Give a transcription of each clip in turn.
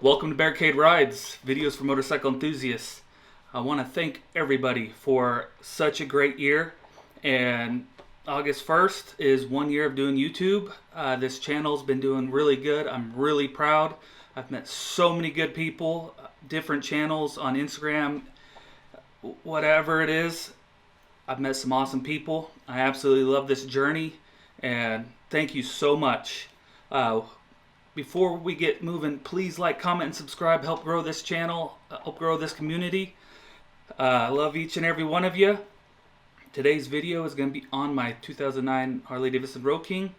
Welcome to Barricade Rides, videos for motorcycle enthusiasts. I want to thank everybody for such a great year. And August 1st is 1 year of doing YouTube. This channel's been doing really good. I'm really proud. I've met so many good people, different channels on Instagram, whatever it is. I've met some awesome people. I absolutely love this journey, and thank you so much. Before we get moving, please like, comment, and subscribe. Help grow this channel, help grow this community. I love each and every one of you. Today's video is going to be on my 2009 Harley Davidson Road King.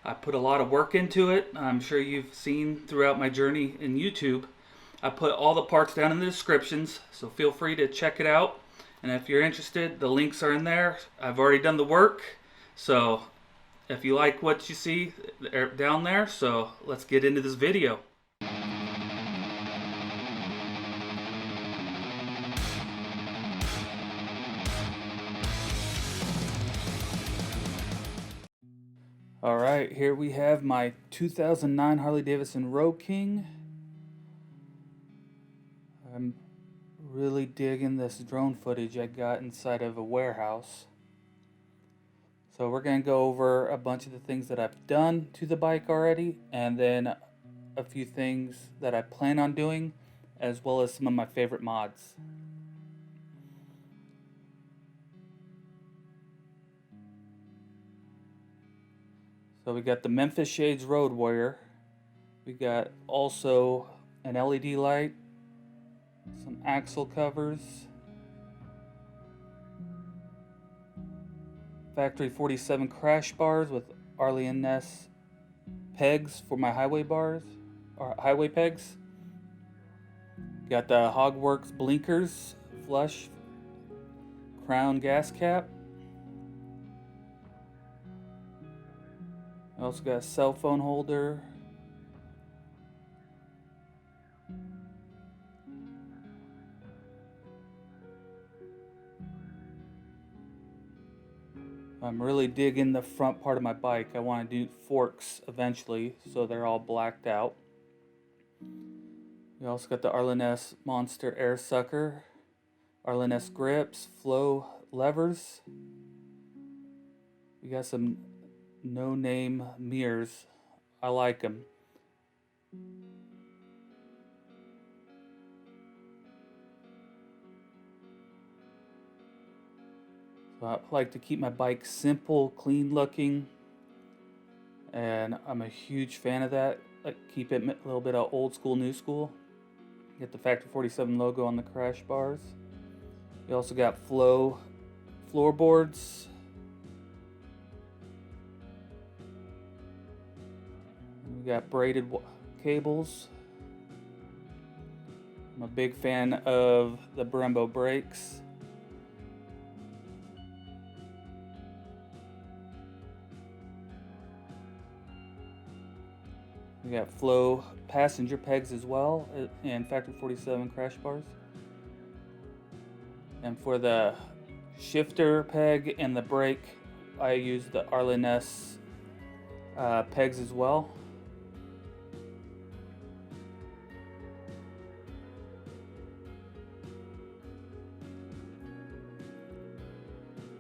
I put a lot of work into it. I'm sure you've seen throughout my journey in YouTube. I put all the parts down in the descriptions, so feel free to check it out. And if you're interested, the links are in there. I've already done the work, so if you like what you see, they're down there. So let's get into this video. Alright, here we have my 2009 Harley Davidson Road King. I'm really digging this drone footage I got inside of a warehouse. So we're going to go over a bunch of the things that I've done to the bike already, and then a few things that I plan on doing, as well as some of my favorite mods. So we got the Memphis Shades Road Warrior. We got also an LED light, some axle covers, Factory 47 crash bars with Arlian-Ness pegs for my highway bars, or highway pegs. Got the Hogworks blinkers, flush, crown gas cap. I also got a cell phone holder. I'm really digging the front part of my bike. I want to do forks eventually, so they're all blacked out. We also got the Arlian-Ness Monster Air Sucker, Arlian-Ness grips, flow levers. We got some no-name mirrors. I like them. I like to keep my bike simple, clean looking, and I'm a huge fan of that. Like, keep it a little bit of old school, new school. Get the Factory 47 logo on the crash bars. We also got flow floorboards. We got braided cables. I'm a big fan of the Brembo brakes. We got flow passenger pegs as well, and Factory 47 crash bars. And for the shifter peg and the brake, I use the Arlian-Ness pegs as well.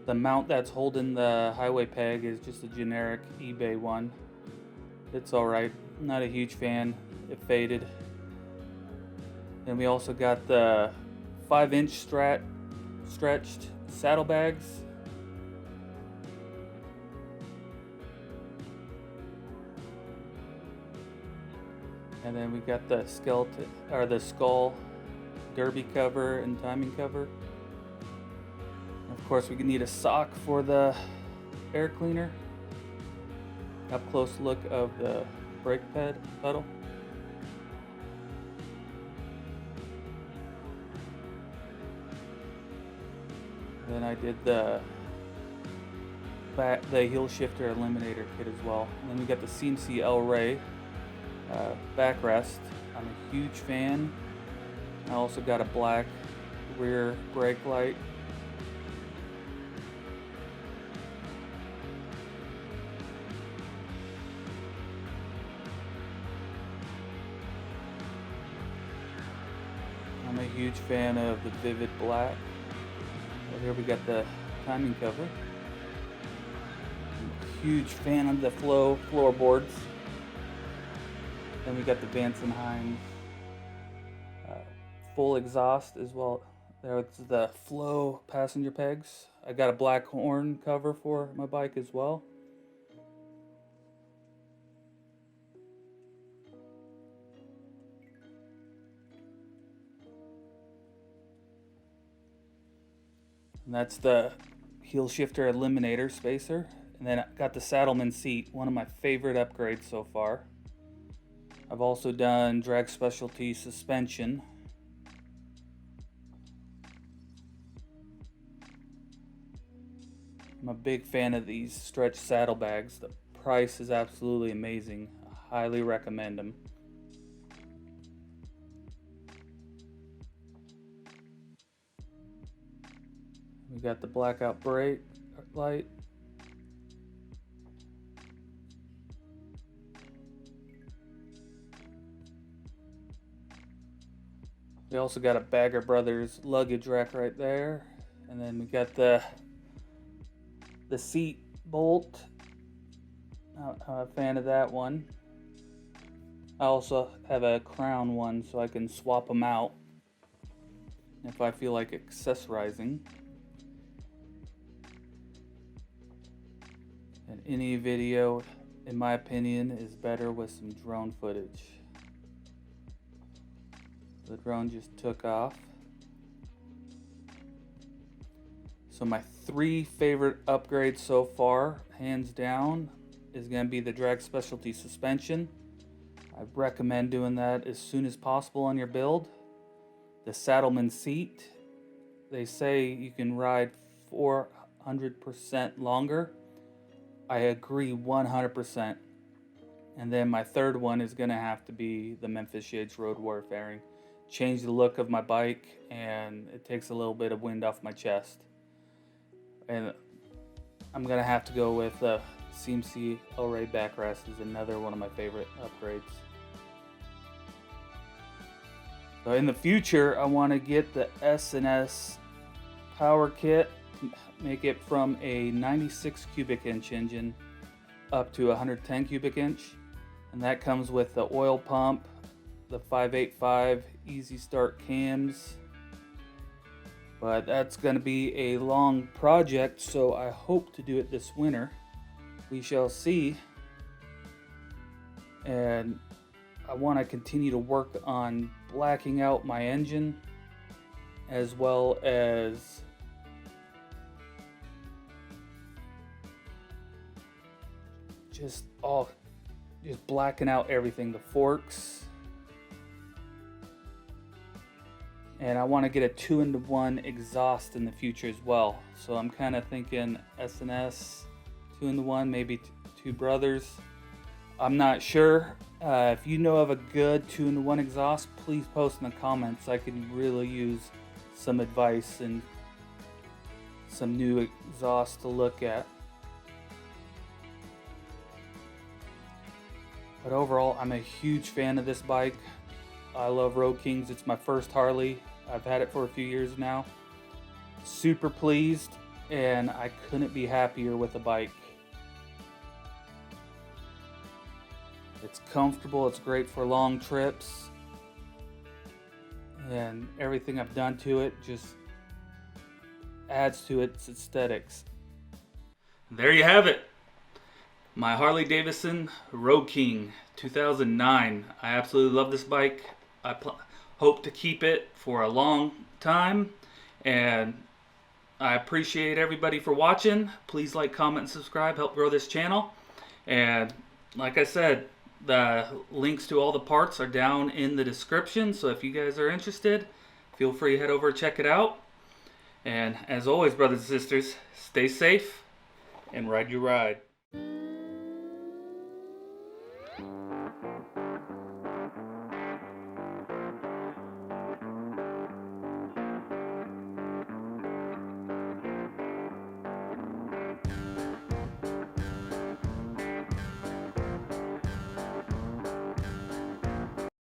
The mount that's holding the highway peg is just a generic eBay one. It's alright. Not a huge fan. It faded. Then we also got the 5-inch stretched saddlebags. And then we got the skeleton, or the skull derby cover and timing cover. And of course, we need a sock for the air cleaner. Up close look of the brake pedal. Then I did the heel shifter eliminator kit as well. And then we got the CMC El Rey backrest. I'm a huge fan. I also got a black rear brake light. I'm a huge fan of the vivid black. Well, here we got the timing cover. I'm a huge fan of the floorboards. Then we got the Vance & Hines full exhaust as well. There's the Flow passenger pegs. I got a black horn cover for my bike as well. And that's the heel shifter eliminator spacer. And then I got the Saddleman seat, one of my favorite upgrades so far. I've also done drag specialty suspension. I'm a big fan of these stretch saddlebags. The price is absolutely amazing. I highly recommend them. We got the blackout brake light. We also got a Bagger Brothers luggage rack right there. And then we got the seat bolt. I'm a fan of that one. I also have a crown one so I can swap them out if I feel like accessorizing. And any video, in my opinion, is better with some drone footage. The drone just took off. So my 3 favorite upgrades so far, hands down, is going to be the drag specialty suspension. I recommend doing that as soon as possible on your build. The Saddleman seat, they say you can ride 400% longer. I agree 100%. And then my third one is going to have to be the Memphis Shades Road Warrior fairing. Change the look of my bike, and it takes a little bit of wind off my chest. And I'm going to have to go with CMC El-Ray backrest is another one of my favorite upgrades. So in the future, I want to get the S&S power kit, make it from a 96 cubic inch engine up to 110 cubic inch. And that comes with the oil pump, the 585 easy start cams. But that's going to be a long project, so I hope to do it this winter. We shall see. And I want to continue to work on blacking out my engine, as well as just blacking out everything, the forks. And I want to get a 2-in-1 exhaust in the future as well. So I'm kind of thinking S&S 2-in-1, maybe 2 brothers. I'm not sure. If you know of a good 2-in-1 exhaust, please post in the comments. I could really use some advice and some new exhaust to look at. But overall, I'm a huge fan of this bike. I love Road Kings. It's my first Harley. I've had it for a few years now. Super pleased, and I couldn't be happier with the bike. It's comfortable, it's great for long trips, and everything I've done to it just adds to its aesthetics. There you have it. My Harley Davidson Road King 2009. I absolutely love this bike. I hope to keep it for a long time, and I appreciate everybody for watching. Please like, comment, and subscribe. Help grow this channel. And like I said, the links to all the parts are down in the description, so if you guys are interested, feel free to head over and check it out. And as always, brothers and sisters, stay safe and ride your ride.